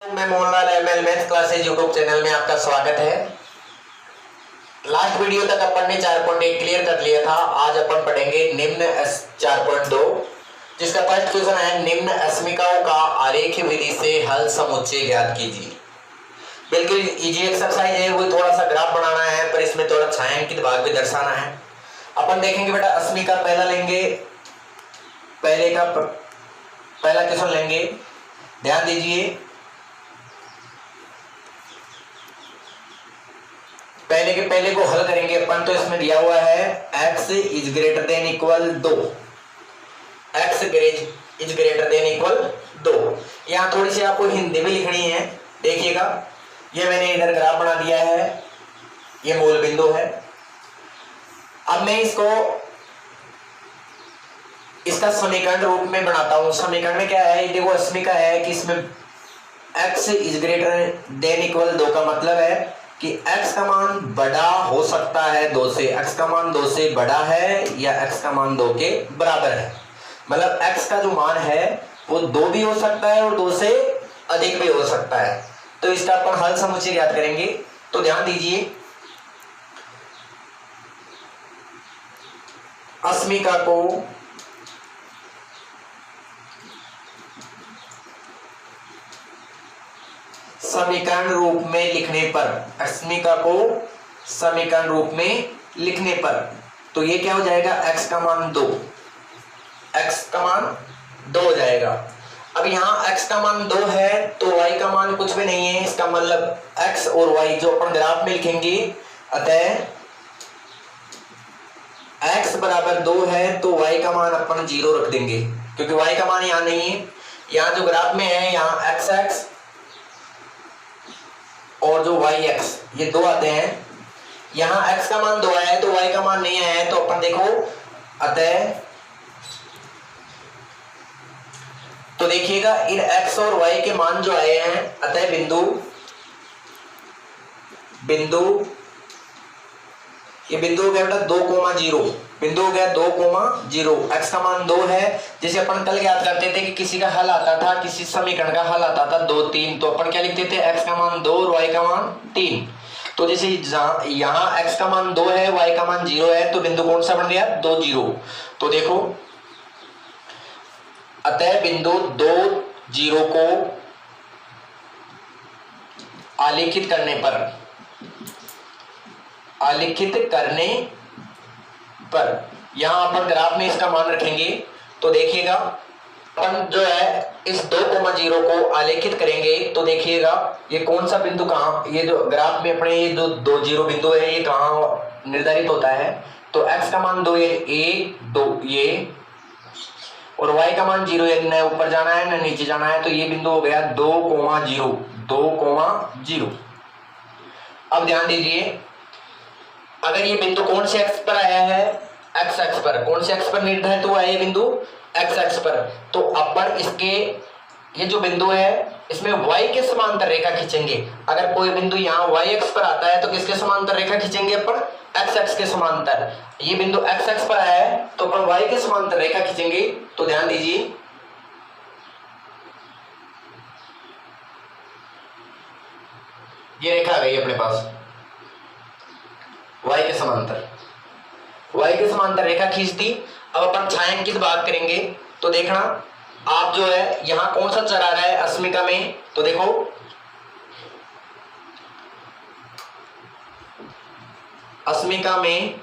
मैं Mohanlal ML math classes YouTube channel में आपका स्वागत है। लास्ट वीडियो तक अपन ने 4.1 क्लियर कर लिया था। आज अपन पढ़ेंगे निम्न 4.2, जिसका फर्स्ट क्वेश्चन है निम्न अस्मिकाओं का आरेखीय विधि से हल समुच्चय ज्ञात कीजिए। बिल्कुल इजी एक्सरसाइज है, वो थोड़ा सा ग्राफ बनाना है पर इसमें थोड़ा छायांकित भाग भी दर्शाना है। अपन देखेंगे बेटा अस्मिका पहला लेंगे, पहला क्वेश्चन लेंगे, ध्यान दीजिए। पहले को हल करेंगे अपन, तो इसमें दिया हुआ है x is greater than equal 2, x is greater than equal 2। यहाँ थोड़ी सी आपको हिंदी भी लिखनी है, देखिएगा। ये मैंने इधर ग्राफ बना दिया है, ये मूल बिंदु है। अब मैं इसका समीकरण रूप में बनाता हूं। समीकरण में क्या है, देखो अस्मिका है कि इसमें x is greater than equal 2 का मतलब है कि x का मान बड़ा हो सकता है 2 से, x का मान 2 से बड़ा है या x का मान 2 के बराबर है। मतलब x का जो मान है वो 2 भी हो सकता है और 2 से अधिक भी हो सकता है। तो इसका अपन हल समुच्चय ज्ञात करेंगे। तो ध्यान दीजिए, अस्मिका को समीकरण रूप में लिखने पर, अस्मिका को समीकरण रूप में लिखने पर, तो ये क्या हो जाएगा, x का मान 2, x का मान 2 हो जाएगा। अब यहाँ x का मान 2 है तो y का मान कुछ भी नहीं है, इसका मतलब x और y जो अपन ग्राफ में लिखेंगे, अतः x बराबर 2 है तो y का मान अपन 0 रख देंगे, क्योंकि y का मान यहाँ नहीं है। यहाँ जो ग्राफ में है, यहाँ x और जो yx ये 2 आते हैं। यहाँ x का मान 2 आया है तो y का मान नहीं आया है, तो अपन देखो अतः, तो देखिएगा इन x और y के मान जो आए हैं, अतः ये बिंदु हो गया बेटा 2,0, बिंदु हो गया 2,0। x का मान 2 है, जैसे अपन कल याद करते थे कि किसी का हल आता था, किसी समीकरण का हल आता था 2, 3, तो अपन क्या लिखते थे, x का मान 2 और y का मान 3। तो जैसे यहाँ x का मान 2 है, y का मान 0 है, तो बिंदु कौन सा बन गया, 2, 0। तो देखो अतः बिंदु 2, 0 को आलेखित करने पर यहां अपन ग्राफ में इसका मान रखेंगे। तो देखिएगा अपन जो है इस 2,0 को आलेखित करेंगे, तो देखिएगा ये कौन सा बिंदु कहां, ये जो ग्राफ में अपने ये 2,0 बिंदु है, ये कहां निर्धारित होता है। तो x का मान 2 ये 1, 2 ये, और y का मान 0 है, न ऊपर जाना है न नीचे जाना है, तो ये बिंदु हो गया 2,0। अब ध्यान दीजिए, अगर ये बिंदु कौन से x पर आया है, x एक्स पर, कौन से x पर निर्धारित हुआ है ये बिंदु, x एक्स पर, तो अपन इसके ये जो बिंदु है इसमें y के समांतर रेखा खींचेंगे। अगर कोई बिंदु यहाँ y एक्स पर आता है तो किसके समांतर रेखा खींचेंगे अपन, x एक्स के समांतर। ये बिंदु x एक्स पर आया है तो अपन y के समांतर रेखा खींचेंगे। तो ध्यान दीजिए, ये रेखा आ गई अपने पास y के समांतर रेखा खींच दी। अब अपन छायांकित भाग करेंगे, तो देखना आप जो है यहां कौन सा चर आ रहा है अस्मिका में, तो देखो अस्मिका में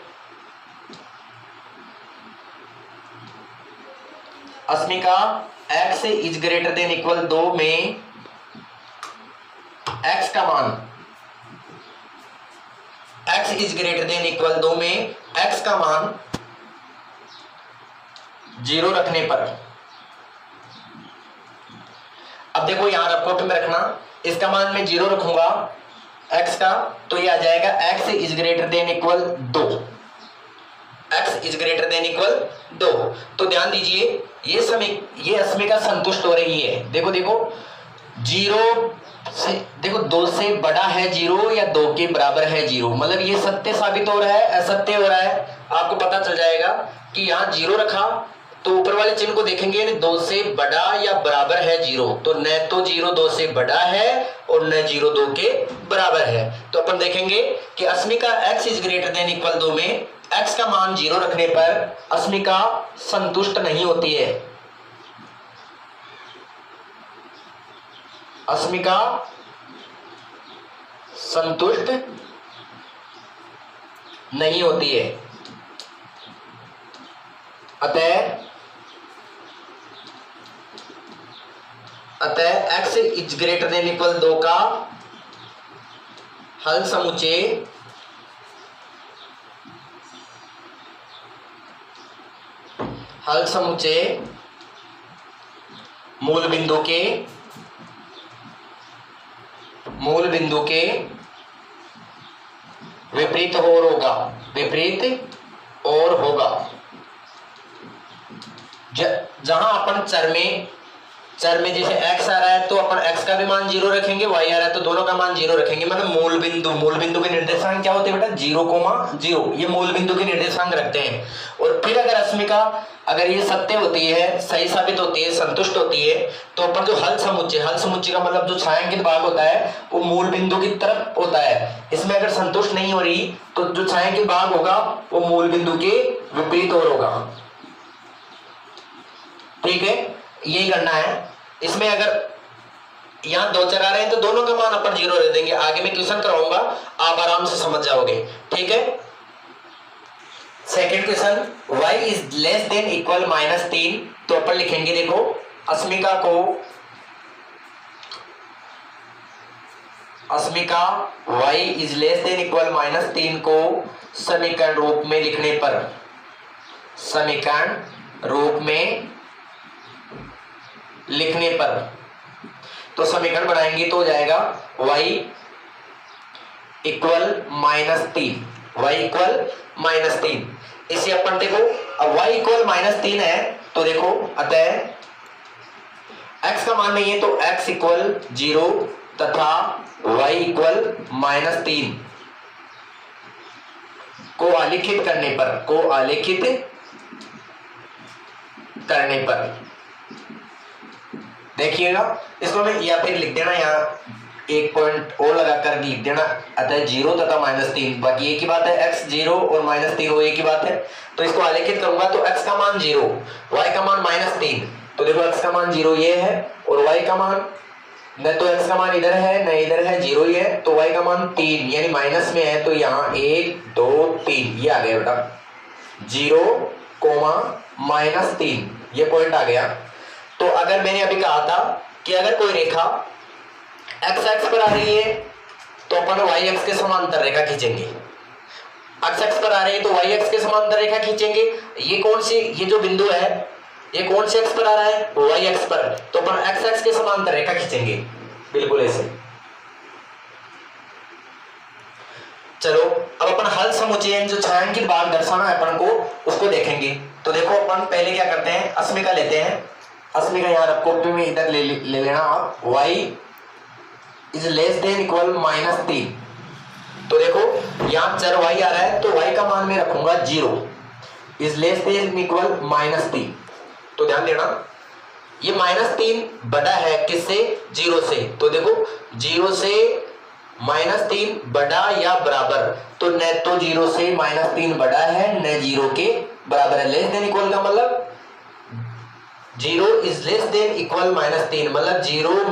x is greater than equal 2 में x का मान, x is greater than equal 2 में x का मान 0 रखने पर, अब देखो यहां रफकोट में रखना, इसका मान मैं 0 रखूंगा x का, तो ये आ जाएगा x is greater than equal 2, x is greater than equal 2। तो ध्यान दीजिए ये अस्मिका संतुष्ट हो रही है। देखो 0 से, देखो 2 से बड़ा है 0 या 2 के बराबर है 0, मतलब ये सत्य साबित हो रहा है, असत्य हो रहा है। आपको पता चल जाएगा कि यहाँ 0 रखा तो ऊपर वाले चिन्ह को देखेंगे, 2 से बड़ा या बराबर है 0, तो न तो 0 2 से बड़ा है और न 0 2 के बराबर है। तो अपन देखेंगे कि अस्मिका x is greater than equal 2 में x का मान 0 रखने पर अस्मिका संतुष्ट नहीं होती है। अस्मिका संतुष्ट नहीं होती है। अतः x is greater than equal 2 का हल समुच्चय मूल बिंदु के विपरीत और होगा। जहां अपन चर में जैसे x आ रहा है तो अपन x का भी मान 0 रखेंगे, y आ रहा है तो दोनों का मान 0 रखेंगे। मतलब मूल बिंदु के निर्देशांक क्या होते हैं बेटा? 0,0। ये मूल बिंदु के निर्देशांक रखते हैं। और फिर अगर अस्मिका अगर ये सत्य होती है, सही साबित होती है, संतुष्ट होती है, तो अपन जो हल समुच्चय का मतलब जो छायांकित भाग होता है वो मूल बिंदु की तरफ होता है। इसमें अगर संतुष्ट नहीं हो रही तो जो छायांकित भाग होगा वो मूल बिंदु के विपरीत और होगा। ठीक है, यही करना है। इसमें अगर यहाँ 2 चर आ रहे हैं तो दोनों का मान अपन 0 दे देंगे। आगे मैं क्वेश्चन कराऊंगा, आप आराम से समझ जाओगे। ठीक है, second question, y is less than equal -3। तो अपन लिखेंगे, देखो अस्मिका y is less than equal -3 को समीकरण रूप में लिखने पर तो समीकरण बनाएंगे तो हो जाएगा y इक्वल -3। इसे अपन देखो, अब y इक्वल -3 है तो देखो, अतः x का मान नहीं है तो x इक्वल 0 तथा y इक्वल -3 को आलेखित करने पर देखिएगा, इसको मैं या फिर लिख देना, यहाँ एक पॉइंट और लगाकर लिख देना, अतः 0 तथा -3, बाकी एक ही बात है, x 0 और -3 वो एक ही बात है। तो इसको आलेखित करूंगा तो x का मान 0, y का मान -3, तो देखो x का मान 0 ये है और y का मान, न तो x का मान इधर है न इधर है, 0 ही है, तो y का मान 3 यानी माइनस में है, तो यहाँ 1 2 3 ये आ गया बेटा, 0, -3 ये पॉइंट आ गया। तो अगर मैंने अभी कहा था कि अगर कोई रेखा x एक्स पर आ रही है तो अपन y एक्स के समांतर रेखा खींचेंगे, x एक्स पर आ रही है तो y एक्स के समांतर रेखा खींचेंगे। ये कौन सी, ये जो बिंदु है ये कौन से एक्स पर आ रहा है? y एक्स पर, तो अपन x एक्स के समांतर रेखा खींचेंगे, बिल्कुल ऐसे। चलो अब अपन हल समुच्चय जो छायांकित भाग दर्शाना है अपन को उसको देखेंगे। तो देखो अपन पहले क्या करते हैं, अस्मिका लेते हैं। अस्मिका यहाँ रखो, कॉपी में इधर ले लेना आप, y is less than equal -3। तो देखो यहाँ चर y आ रहा है तो y का मान मैं रखूंगा 0, इज लेस देन इक्वल -3। तो ध्यान देना ये -3 बड़ा है किससे? 0 से। तो देखो 0 से -3 बड़ा या बराबर, तो न तो 0 से -3 बड़ा है न 0 के बराबर है। लेस देन इक्वल का मतलब 0 इज लेस देन इक्वल -3, मतलब 0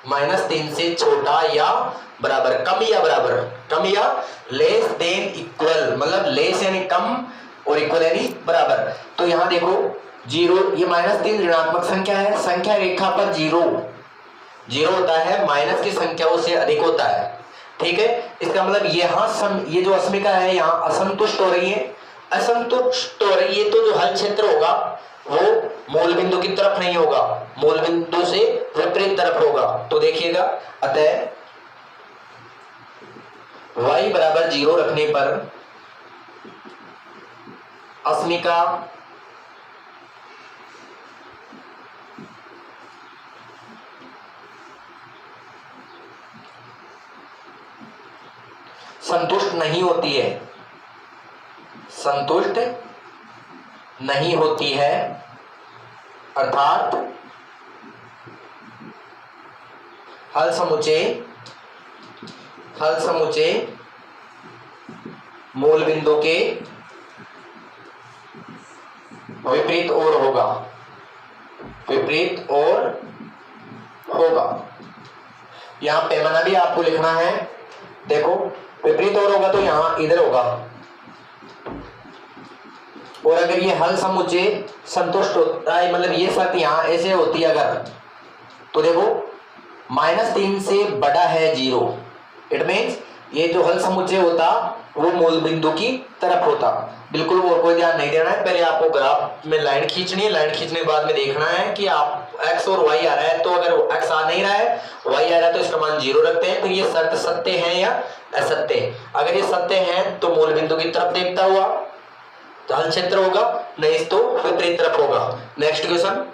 -3 से छोटा या बराबर, कम या बराबर, कम या लेस देन इक्वल, मतलब लेस यानी कम और इक्वल यानी बराबर। तो यहाँ देखो 0, ये -3 ऋणात्मक संख्या है, संख्या रेखा पर 0 होता है, माइनस की संख्याओं से अधिक होता है। ठीक है, इसका मतलब ये जो अस्मिका है यहाँ असंतुष्ट हो रही है, तो जो हल क्षेत्र होगा वो मूल बिंदु की तरफ नहीं होगा, मूल बिंदु से विपरीत तरफ होगा। तो देखिएगा, अतः y बराबर 0 रखने पर अस्मिका संतुष्ट नहीं होती है, संतुष्ट नहीं होती है, अर्थात हल समुच्चय मूल बिंदु के विपरीत ओर होगा। यहां पैमाना भी आपको लिखना है। देखो विपरीत ओर होगा तो यहां इधर होगा, और अगर ये हल समुच्चय संतुष्ट होता है, मतलब ये शर्त यहां ऐसे होती है अगर, तो देखो -3 से बड़ा है 0, इट मीन्स ये जो हल समुच्चय होता वो मूल बिंदु की तरफ होता। बिल्कुल और कोई ध्यान नहीं देना है, पहले आपको ग्राफ में लाइन खींचनी है, लाइन खींचने के बाद में देखना है कि आप x और y आ रहा है, तो अगर x आ नहीं रहा है, y आ रहा है तो इसका मान 0 रखते हैं। फिर ये शर्त सत्य है या असत्य है। अगर ये सत्य है तो मूल बिंदु की तरफ देखता हुआ तो हल क्षेत्र होगा, नहीं तो विपरीत तरफ होगा। Next question,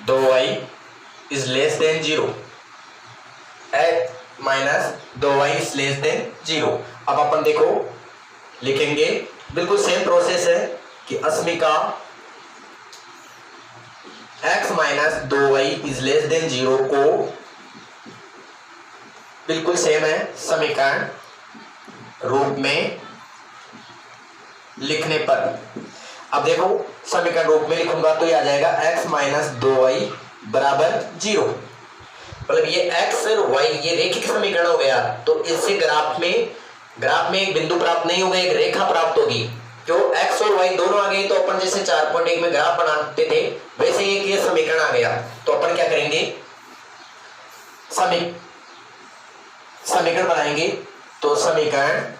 2y is less than 0, -2y is less than 0। अब अपन देखो लिखेंगे, बिल्कुल सेम प्रोसेस है कि अस्मिका x - 2y is less than 0 को बिल्कुल सेम है समीकरण रूप में लिखने पर। अब देखो समीकरण रूप में लिखूंगा तो ये आ जाएगा x - 2y बराबर 0। मतलब ये x और y ये रेखिक समीकरण हो गया, तो इससे ग्राफ में एक बिंदु प्राप्त नहीं होगा, एक रेखा प्राप्त होगी। जो x और y दोनों आ गए तो अपन जैसे 4.1 में ग्राफ बनाते थे वैसे एक ये समीकरण आ गया। तो अपन क्या करेंगे, समीकरण बनाएंगे। तो समीकरण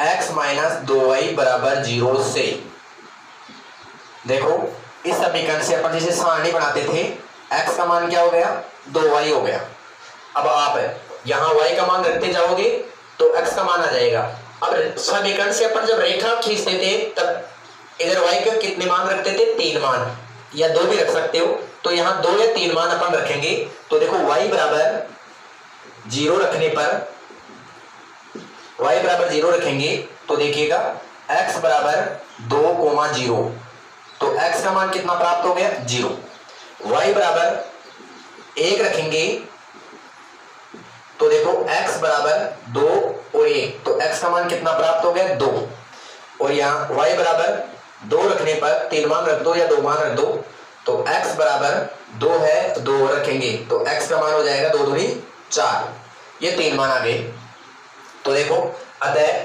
x - 2y बराबर 0 से, देखो इस समीकरण से अपन जैसे सारणी बनाते थे, x का मान क्या हो गया, 2y हो गया। अब आप यहां y का मान रखते जाओगे तो x का मान आ जाएगा। अब समीकरण से अपन जब रेखा खींचते थे तब इधर y के कितने मान रखते थे, 3 मान, या 2 भी रख सकते हो। तो यहाँ 2 या 3 मान अपन रखेंगे। तो देखो y बराबर 0 रखने पर, y बराबर 0 रखेंगे तो देखिएगा x बराबर 2, 0, तो x का मान कितना प्राप्त हो गया, 0। y बराबर 1 रखेंगे तो देखो x बराबर 2 और 1, तो x का मान कितना प्राप्त हो गया, 2। और यहाँ y बराबर 2 रखने पर 3 मान रख दो या 2 मान रख दो, तो x बराबर 2 है, 2 रखेंगे तो x का मान हो जाएगा 2 दूनी 4, ये 3 मान आ गए। तो देखो अतः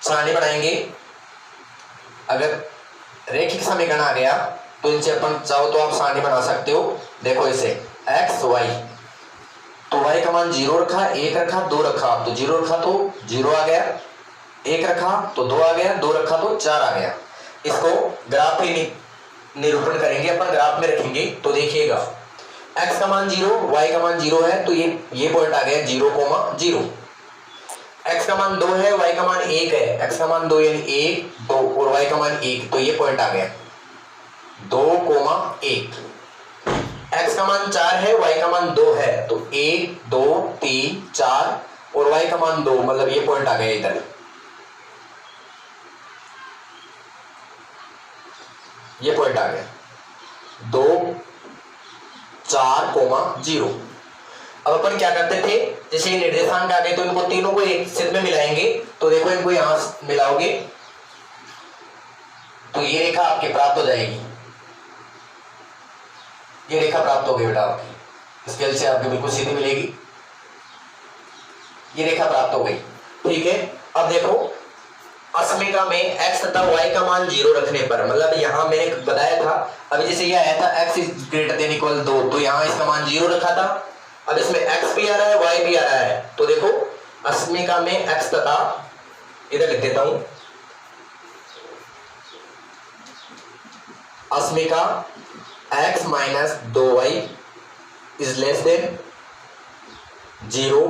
सारणी बनाएंगे। अगर रेखिक समीकरण आ गया तो इनसे अपन चाहो तो आप सारणी बना सकते हो। देखो इसे x y, तो y का मान 0 रखा, 1 रखा, 2 रखा, तो 0 रखा तो 0 आ गया, 1 रखा तो 2 आ गया, 2 रखा तो 4 आ गया। इसको ग्राफ पे निरूपण करेंगे, अपन ग्राफ में रखेंगे। तो देखिएगा x का मान 0, y का मान 0 है, तो ये पॉइंट आ गया 0, 0। x का मान 2 है, y का मान 1 है, x का मान 2 यानी 1, 2 और y का मान 1, तो ये पॉइंट आ गया 2, 1। x का मान 4 है, y का मान 2 है, तो 1, 2, 3, 4 और y का मान 2, मतलब ये पॉइंट आ गया इधर। ये पॉइंट आ गया 2, 4, 0। अब अपन क्या करते थे, जैसे ये निर्देशांक आ गए तो इनको तीनों को एक सिर में मिलाएंगे। तो देखो इनको यहां मिलाओगे तो ये रेखा आपके प्राप्त हो जाएगी, ये रेखा प्राप्त हो गई बेटा आपकी, स्केल से आपको बिल्कुल सीधी मिलेगी, ये रेखा प्राप्त हो गई। ठीक है, अब देखो अस्मिका में x तथा y का मान 0 रखने पर, मतलब यहां मैंने बताया था अभी जैसे ये आया था x is greater than equal 2, तो यहां इसका मान 0 रखा था। अब इसमें x भी आ रहा है, y भी आ रहा है, तो देखो अस्मिका में x तथा, इधर लिख देता हूं, अस्मिका x - 2y is less than 0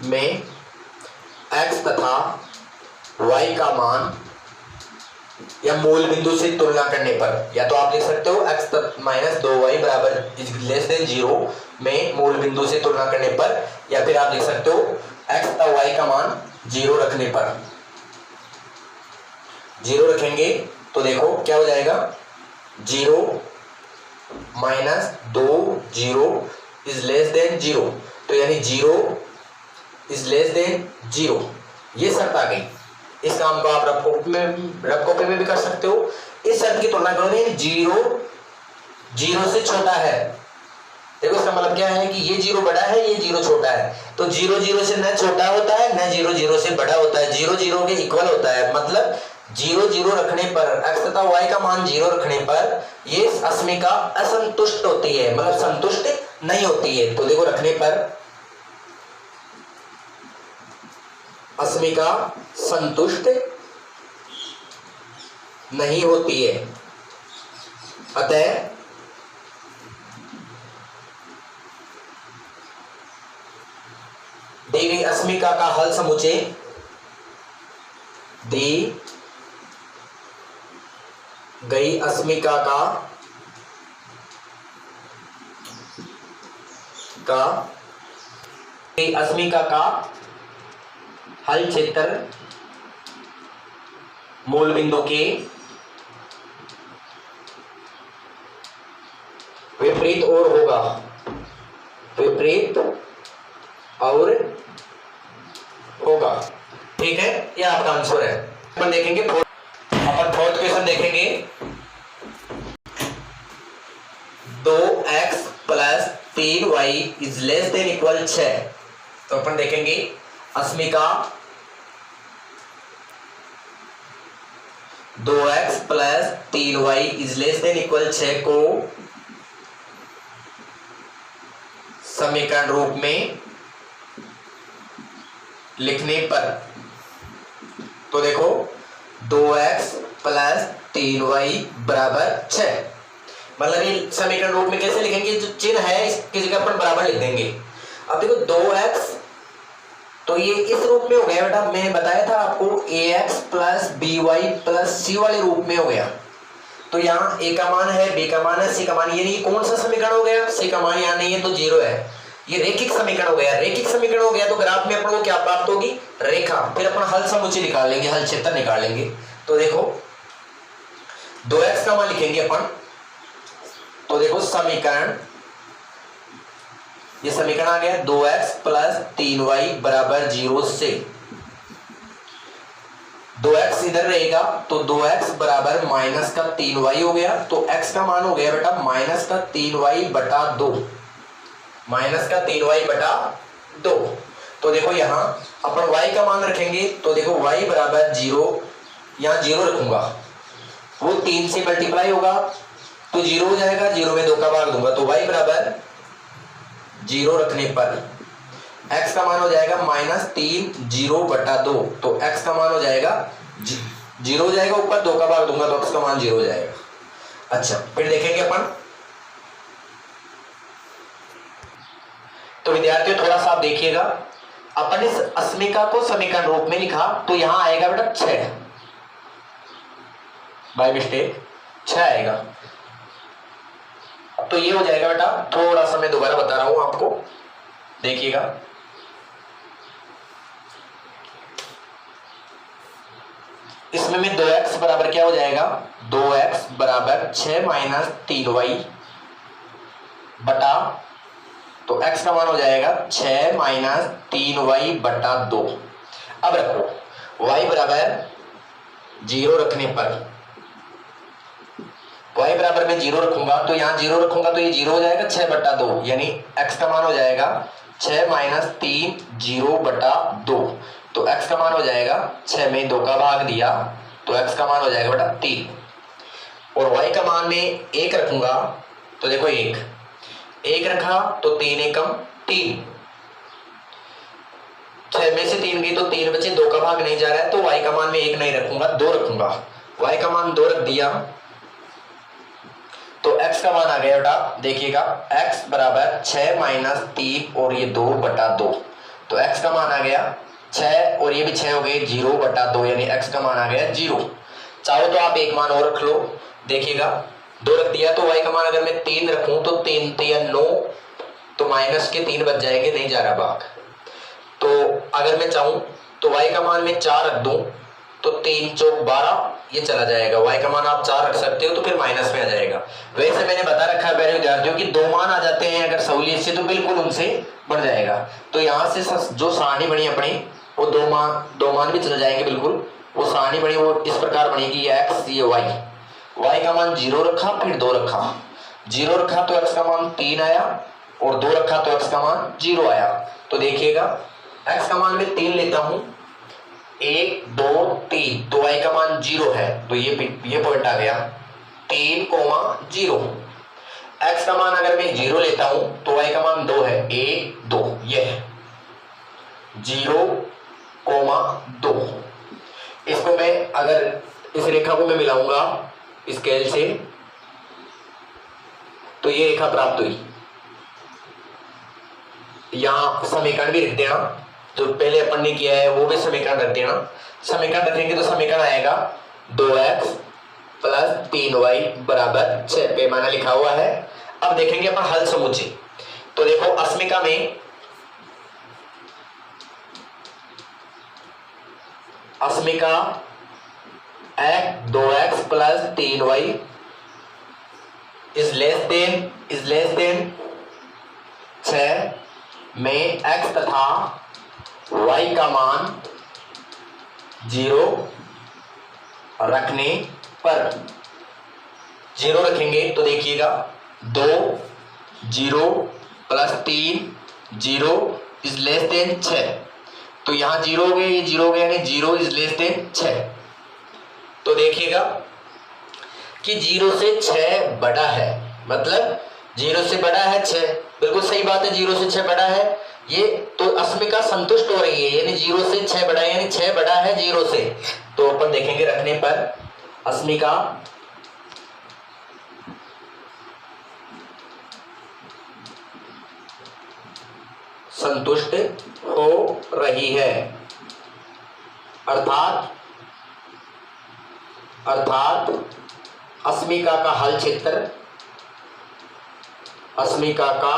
में x तथा y का मान या मूल बिंदु से तुलना करने पर, या तो आप लिख सकते हो x - 2y बराबर इज लेस देन 0 में मूल बिंदु से तुलना करने पर, या फिर आप लिख सकते हो x तथा y का मान जीरो रखने पर, जीरो रखेंगे तो देखो क्या हो जाएगा, zero minus 2 zero is less than zero, तो यानी zero is less than zero, ये शर्त आ गई। इस काम को आप रफ कॉपी में भी कर सकते हो। इस शर्त की तुलना करो, जीरो जीरो से छोटा है। देखो इसका मतलब क्या है कि ये जीरो बड़ा है, ये जीरो छोटा है, तो जीरो जीरो से न छोटा होता है न जीरो जीरो से बड़ा होता है, जीरो जीरो के इक्वल होता है। मतलब जीरो जीरो रखने पर x तथा y का मान जीरो रखने पर ये अस्मिका असंतुष्ट होती है, मतलब संतुष्ट नहीं होती है। तो देखो रखने पर अस्मिका संतुष्ट नहीं होती है, अतः दी गई अस्मिका का हल समुच्चय, दी गई अस्मिका का हल क्षेत्र मूल बिंदु के विपरीत और होगा, विपरीत और होगा। ठीक है, ये आपका आंसर है। अपन देखेंगे अपन फोर्थ क्वेश्चन देखेंगे। 2x plus 3y is less than equal 6। तो अपन देखेंगे अस्मिका 2x plus 3y is less than equal 6 को समीकरण रूप में लिखने पर, तो देखो 2x प्लस 3y बराबर 6, मतलब ये समीकरण रूप में कैसे लिखेंगे, जो चिन्ह है इसकी जगह अपन बराबर लिख देंगे। अब देखो 2x तो ये इस रूप में हो गया बेटा, मैंने बताया था आपको ax plus by plus c वाले रूप में हो गया। तो यहाँ a का मान है, b का मान है, c का मान, ये कौन सा समीकरण हो गया, c का मान यहाँ नहीं है तो जीरो है, ये रेखिक समीकरण हो गया। रेखिक समीकरण हो गया तो ग्राफ में अपन को क्या प्राप्त होगी, रेखा। फिर अपन हल समुच्चय निकाल लेंगे, हल क्षेत्र निकाल लेंगे। तो देखो 2x का मान लिखेंगे अपन, तो देखो समीकरण, ये समीकरण आ गया 2x प्लस 3y बराबर 0 से 2x इधर रहेगा तो 2x बराबर माइनस का 3y हो गया, तो x का मान हो गया बेटा माइनस का 3y बटा 2, माइनस का 3y बटा 2। तो देखो यहां अपन y का मान रखेंगे, तो देखो y बराबर 0, यहां 0 रखूंगा, वो 3 से मल्टीप्लाई होगा तो 0 हो जाएगा, 0 में 2 का भाग दूंगा, तो y बराबर 0 रखने पर x का मान हो जाएगा माइनस 3 0 बटा 2, तो x का मान हो जाएगा 0 हो जाएगा, ऊपर 2 का भाग दूंगा तो x का मान 0 हो जाएगा। अच्छा फिर देखेंगे अपन, तो विद्यार्थियों थोड़ा सा आप देखिएगा, अपन इस अस्मिका को समीकरण रूप में लिखा तो यहां आएगा बेटा 6, बाय मिस्टेक 6 आएगा। तो ये हो जाएगा बेटा, थोड़ा सा मैं दोबारा बता रहा हूं आपको, देखिएगा। इसमें में 2x बराबर क्या हो जाएगा, 2x बराबर 6 माइनस 3y बटा, तो x का मान हो जाएगा 6 माइनस 3y बटा 2। अब रखो y बराबर 0 रखने पर, y बराबर में 0 रखूंगा तो यहाँ 0 रखूंगा तो ये 0 हो जाएगा 6 बटा 2, यानी x का मान हो जाएगा 6 माइनस 3 0 बटा 2, तो x का मान हो जाएगा 6 में 2 का भाग दिया तो x का मान हो जाएगा बेटा 3, और y का मान में 1 रखूंगा तो देखो 1 रखा तो 3 एकम 3, 6 में से 3 गई तो 3 बचे, 2 का भाग नहीं जा रहा है तो y का मान में 1 नहीं रखूंगा 2 रखूंगा, y का मान 2 रख दिया तो x का मान आ गया बेटा, देखिएगा x बराबर 6 माइनस 3 और ये 2 बटा 2, तो x का मान आ गया 6 और ये भी 6 हो गए 0 बटा 2, यानी x का मान आ गया 0। चाहो तो आप एक मान और रख लो, देखिएगा 2 रख दिया तो y का मान अगर मैं 3 रखूं तो 3 3 9, तो माइनस के 3 बच जाएंगे, नहीं जा रहा भाग। तो अगर मैं चाहूं तो y का मान मैं 4 रख दूं तो 3 चौक 12 ये चला जाएगा। y का मान आप 4 रख सकते हो तो फिर माइनस में आ जाएगा। वैसे मैंने बता रखा है मेरे विद्यार्थियों की 2 मान आ जाते हैं अगर सहूलियत से तो बिल्कुल उनसे बढ़ जाएगा। तो यहाँ से जो सारणी बनी अपनी वो 2 मान भी चले जाएंगे बिल्कुल। वो सारणी बनी वो इस प्रकार बनेगी, ये x ये y का मान 0 रखा फिर 2 रखा, 0 रखा तो x का मान 3 आया और 2 रखा तो x का मान 0 आया। तो देखिएगा x का मान मैं 3 लेता हूं, 1 2 3, तो y का मान 0 है तो ये पॉइंट आ गया 3, 0। x का मान अगर मैं 0 लेता हूं तो y का मान 2 है, 1 2, ये है 0, 2। इसको मैं अगर इस रेखा को मैं मिलाऊंगा स्केल से तो ये रेखा प्राप्त हुई। यहां समीकरण भी रख देना, जो पहले अपन ने किया है वो भी समीकरण रख देना। समीकरण रखेंगे तो समीकरण आएगा 2x प्लस 3y बराबर 6, पैमाना लिखा हुआ है। अब देखेंगे अपन हल समुच्चय। तो देखो अस्मिका में अस्मिका 2x plus 3y is less than 6 में x तथा y का मान 0 रखने पर 0 रखेंगे तो देखिएगा 2 0 प्लस 3 0 इज लेस देन 6। तो यहां 0 हो गए, ये 0 हो गया, यानी 0 इज लेस देन 6। तो देखिएगा कि 0 से 6 बड़ा है, मतलब 0 से बड़ा है 6, बिल्कुल सही बात है, 0 से 6 बड़ा है ये। तो अस्मिका संतुष्ट हो रही है, यानी 0 से 6 बड़ा है, यानी 6 बड़ा है 0 से। तो अपन देखेंगे रखने पर अस्मिका संतुष्ट हो रही है, अर्थात अस्मिका का हल क्षेत्र, अस्मिका का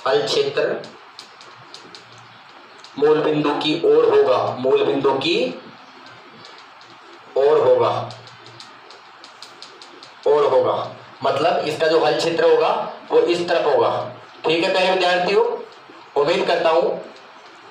हल क्षेत्र मूल बिंदु की ओर होगा, मूल बिंदु की ओर होगा, मतलब इसका जो हल क्षेत्र होगा वो इस तरफ होगा। ठीक है प्यारे विद्यार्थियों, उम्मीद करता हूं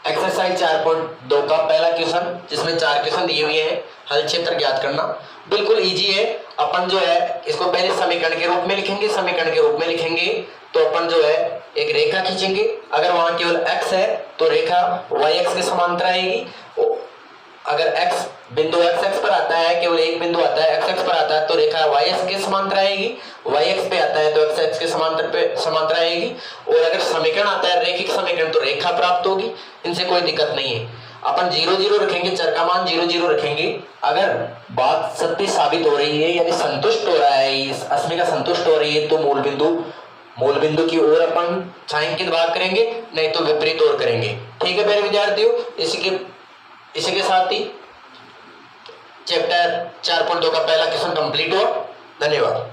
एक्सरसाइज 4.2 का पहला क्वेश्चन, जिसमें 4 क्वेश्चन दिए हुए हैं, हल क्षेत्र ज्ञात करना बिल्कुल इजी है। अपन जो है इसको पहले समीकरण के रूप में लिखेंगे, समीकरण के रूप में लिखेंगे तो अपन जो है एक रेखा खींचेंगे। अगर वहां केवल x है तो रेखा y-x के समांतर आएगी। अगर x बिंदु x पर आता है, केवल एक बिंदु आता है x पर आता है तो रेखा y-x के समांतर आएगी, y-x पे आता है तो x के समांतर आएगी। और अगर समीकरण आता है रैखिक समीकरण तो रेखा प्राप्त होगी, इनसे कोई दिक्कत नहीं है। अपन 0 0 रखेंगे, चर का मान 0 0 रखेंगे। अगर बात सत्य साबित हो रही है यानी संतुष्ट हो रहा है, इस अस्मिका संतुष्ट हो रही है तो मूल बिंदु की ओर अपन छायांकित भाग करेंगे, नहीं तो विपरीत ओर करेंगे। ठीक है प्यारे विद्यार्थियों, इसी के साथ ही चैप्टर 4.2 का पहला क्वेश्चन कंप्लीट हुआ। धन्यवाद।